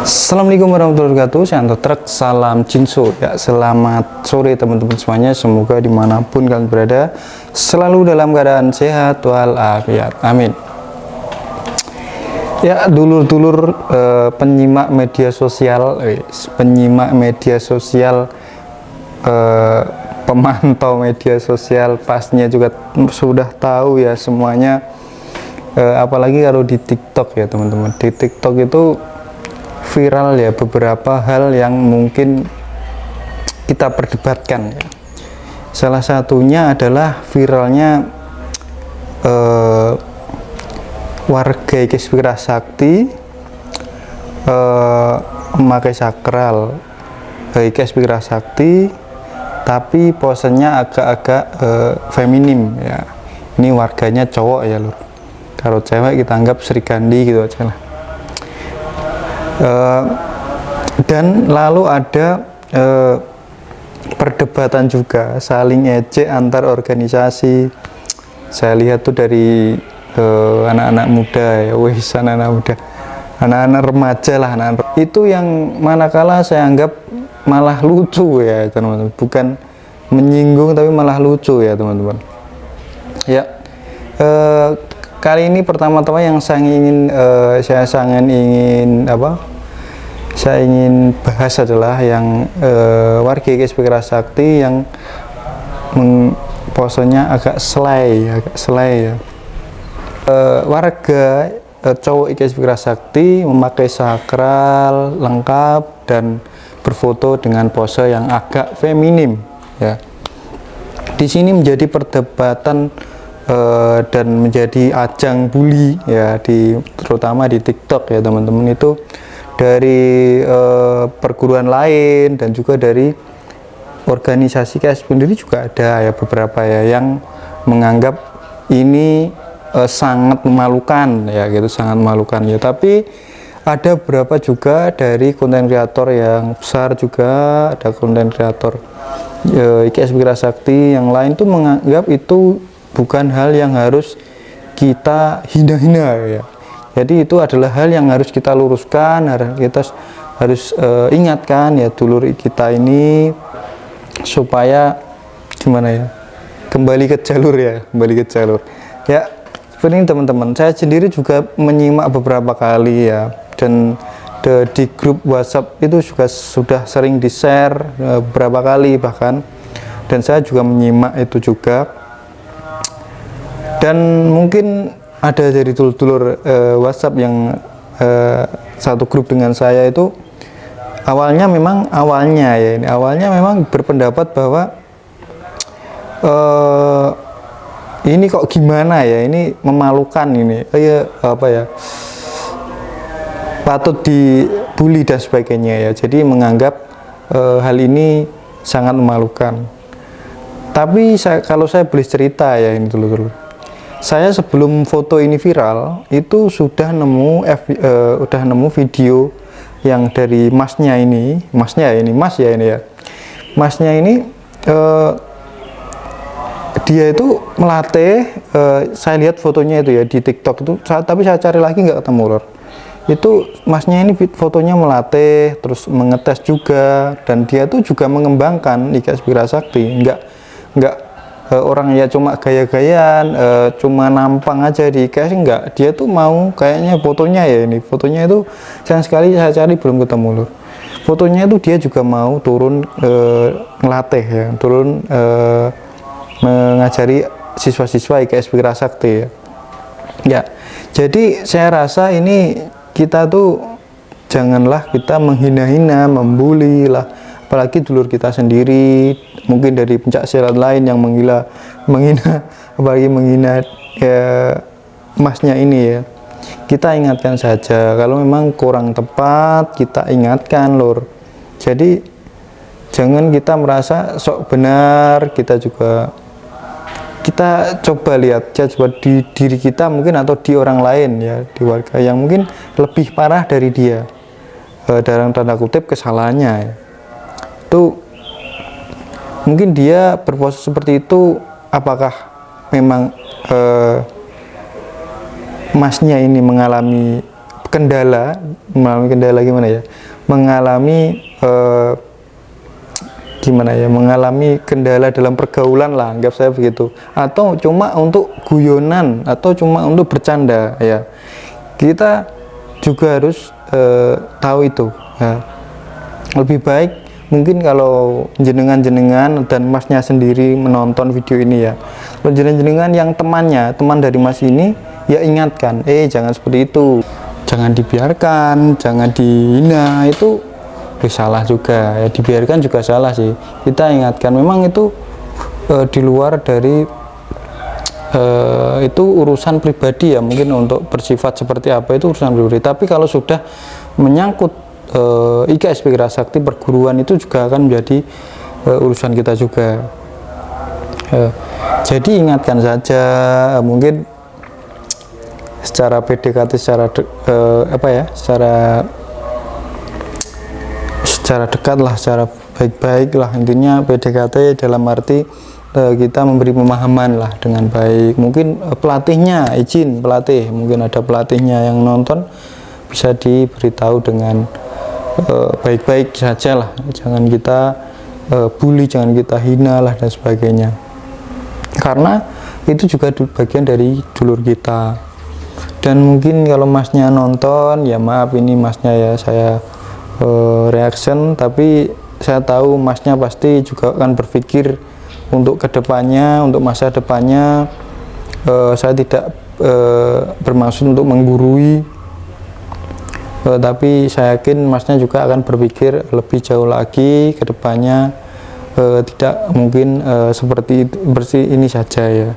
Assalamualaikum warahmatullahi wabarakatuh. Saya Anto Truk, salam Jinso ya. Selamat sore teman-teman semuanya. Semoga dimanapun kalian berada selalu dalam keadaan sehat walafiat. Amin. Ya, dulur-dulur penyimak media sosial, pemantau media sosial pastinya juga sudah tahu ya semuanya. Apalagi kalau di TikTok ya teman-teman. Di TikTok itu viral ya beberapa hal yang mungkin kita perdebatkan ya. Salah satunya adalah viralnya warga IKS Wirasakti memakai sakral IKS Wirasakti tapi posenya agak-agak feminim ya. Ini warganya cowok ya lur. Kalau cewek kita anggap Sri Kandi gitu aja lah. Dan lalu ada perdebatan juga saling ejek antar organisasi. Saya lihat tuh dari anak-anak muda ya, anak-anak muda, anak-anak remaja lah, itu yang manakala saya anggap malah lucu ya teman-teman, bukan menyinggung tapi malah lucu ya teman-teman ya. Kali ini pertama-tama yang saya ingin bahas adalah yang warga IKS Wirasakti yang posenya agak slay ya. Warga cowok IKS Wirasakti memakai sakral lengkap dan berfoto dengan pose yang agak feminim ya. Di sini menjadi perdebatan dan menjadi ajang bully ya, terutama di TikTok ya teman-teman. Itu dari perguruan lain dan juga dari organisasi IKS sendiri juga ada ya beberapa ya yang menganggap ini sangat memalukan ya gitu, sangat memalukan ya. Tapi ada beberapa juga dari konten kreator yang besar juga, ada konten kreator IKS Wirasakti yang lain tuh menganggap itu bukan hal yang harus kita hina-hina ya. Jadi itu adalah hal yang harus kita luruskan, kita harus ingatkan ya dulur kita ini supaya gimana ya, kembali ke jalur ya. Seperti ini teman-teman, saya sendiri juga menyimak beberapa kali ya, dan di grup WhatsApp itu juga sudah sering di-share beberapa kali bahkan, dan saya juga menyimak itu juga. Dan mungkin ada dari dulur-dulur WhatsApp yang satu grup dengan saya itu awalnya memang berpendapat bahwa ini kok gimana ya, ini memalukan ini, patut dibully dan sebagainya ya. Jadi menganggap hal ini sangat memalukan. Tapi kalau saya boleh cerita ya, ini dulur-dulur, saya sebelum foto ini viral itu sudah nemu video yang dari masnya ini dia itu melatih. Saya lihat fotonya itu ya di TikTok itu, tapi saya cari lagi nggak ketemu lor. Itu masnya ini fotonya melatih terus mengetes juga, dan dia tuh juga mengembangkan IKS Wirasakti, nggak orang ya cuma gaya-gayaan, cuma nampang aja di IKS, enggak. Dia tuh mau kayaknya fotonya ya, ini fotonya itu sayang sekali saya cari belum ketemu loh. Fotonya itu dia juga mau turun ngelatih ya, turun mengajari siswa-siswa IKS Wirasakti ya. Ya, jadi saya rasa ini kita tuh janganlah kita menghina-hina, membuli lah, apalagi dulur kita sendiri. Mungkin dari pencak silat lain yang menghina ya, masnya ini ya. Kita ingatkan saja, kalau memang kurang tepat kita ingatkan lor. Jadi jangan kita merasa sok benar, kita coba lihat coba di diri kita mungkin, atau di orang lain ya, di warga yang mungkin lebih parah dari dia, dalam tanda kutip kesalahannya ya. Itu mungkin dia berpose seperti itu, apakah memang masnya ini mengalami kendala gimana ya, mengalami mengalami kendala dalam pergaulan lah, anggap saya begitu, atau cuma untuk guyonan atau cuma untuk bercanda ya, kita juga harus tahu itu ya. Lebih baik mungkin kalau jenengan dan masnya sendiri menonton video ini ya, kalau jenengan yang teman dari mas ini ya, ingatkan, jangan seperti itu, jangan dibiarkan, jangan dihina, itu salah juga ya, dibiarkan juga salah sih. Kita ingatkan, memang itu di luar dari itu urusan pribadi ya, mungkin untuk bersifat seperti apa itu urusan pribadi, tapi kalau sudah menyangkut IKSP Wirasakti perguruan itu juga akan menjadi urusan kita juga. Jadi ingatkan saja, mungkin secara PDKT, secara dekat lah, secara baik-baik lah, intinya PDKT dalam arti kita memberi pemahaman lah dengan baik. Mungkin pelatihnya izin, mungkin ada pelatihnya yang nonton, bisa diberitahu dengan baik-baik saja lah, jangan kita bully, jangan kita hina lah dan sebagainya, karena itu juga bagian dari dulur kita. Dan mungkin kalau masnya nonton ya, maaf ini masnya ya, saya reaction, tapi saya tahu masnya pasti juga akan berpikir untuk kedepannya, untuk masa depannya. Saya tidak bermaksud untuk menggurui, tapi saya yakin masnya juga akan berpikir lebih jauh lagi ke depannya. Tidak mungkin seperti ini saja ya,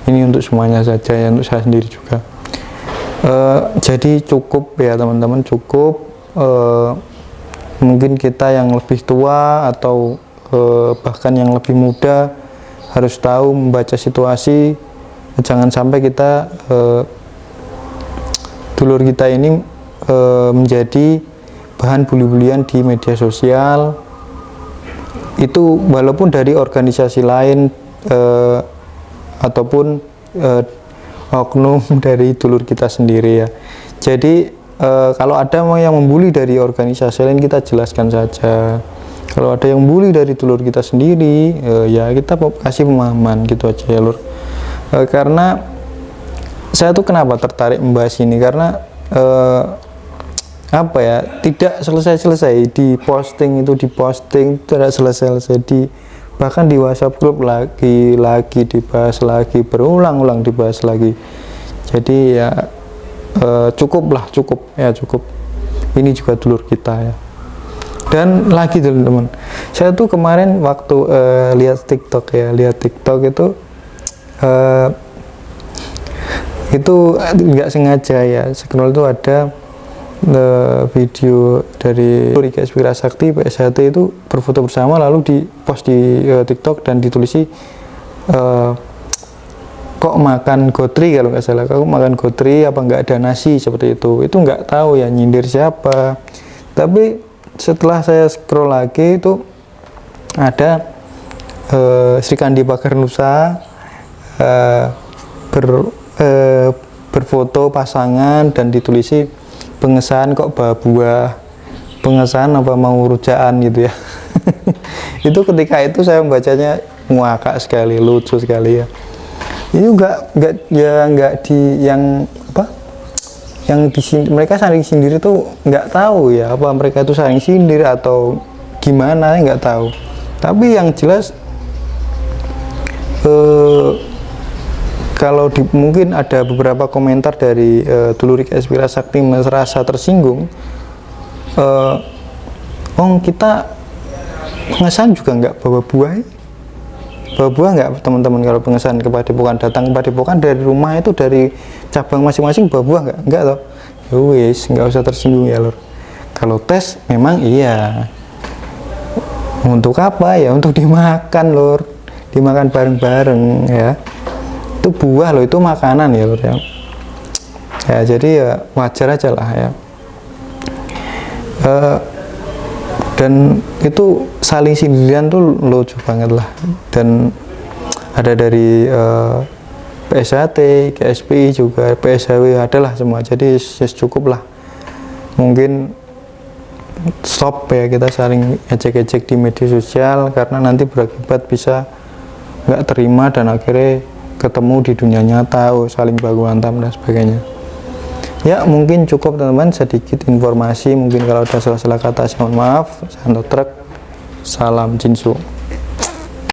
ini untuk semuanya saja ya, untuk saya sendiri juga. Jadi cukup ya teman-teman, cukup. Mungkin kita yang lebih tua atau bahkan yang lebih muda harus tahu membaca situasi. Jangan sampai kita dulur kita ini menjadi bahan bully-bulian di media sosial. Itu walaupun dari organisasi lain ataupun oknum dari dulur kita sendiri ya. Jadi kalau ada yang membuli dari organisasi lain, kita jelaskan saja. Kalau ada yang bully dari dulur kita sendiri, ya kita kasih pemahaman gitu aja ya lur. Karena saya tuh kenapa tertarik membahas ini, karena apa ya, tidak selesai di posting, tidak selesai di, bahkan di WhatsApp grup lagi dibahas lagi, berulang-ulang dibahas lagi. Jadi ya cukup. Ini juga dulur kita ya. Dan lagi teman-teman, saya tuh kemarin waktu lihat TikTok itu nggak sengaja ya, scroll itu ada video dari IKSP Wirasakti PSHT itu berfoto bersama, lalu di post di TikTok dan ditulisi kok makan gotri, kalau nggak salah, kok makan gotri apa nggak ada nasi, seperti itu nggak tahu ya nyindir siapa. Tapi setelah saya scroll lagi itu ada Sri Kandi Pagar Nusa berfoto pasangan dan ditulisi pengesahan kok bawa buah, pengesahan apa mau rujaan gitu ya. Itu ketika itu saya membacanya ngakak sekali, lucu sekali ya. Ini nggak di yang apa, yang mereka saling sindir itu nggak tahu ya, apa mereka itu saling sindir atau gimana, nggak tahu. Tapi yang jelas kalau mungkin ada beberapa komentar dari dulur IKSP Wirasakti merasa tersinggung. Kita pengesahan juga nggak bawa buah nggak teman-teman? Kalau pengesahan ke Padepokan, datang ke Padepokan dari rumah itu, dari cabang masing-masing bawa buah nggak toh? Ya wis, nggak usah tersinggung ya lor. Kalau tes memang iya, untuk apa ya, untuk dimakan lor, dimakan bareng-bareng ya. Itu buah loh, itu makanan ya lor ya. Ya jadi ya wajar aja lah ya. Dan itu saling sindiran tuh lucu banget lah. Dan ada dari PSHT, KSPI juga, PSHW adalah semua. Jadi cukup lah mungkin stop ya kita saling ejek-ejek di media sosial, karena nanti berakibat bisa nggak terima dan akhirnya ketemu di dunia nyata, saling baku hantam dan sebagainya. Ya mungkin cukup teman-teman, sedikit informasi, mungkin kalau ada salah-salah kata saya mohon maaf. Santo truk, salam Jinsu.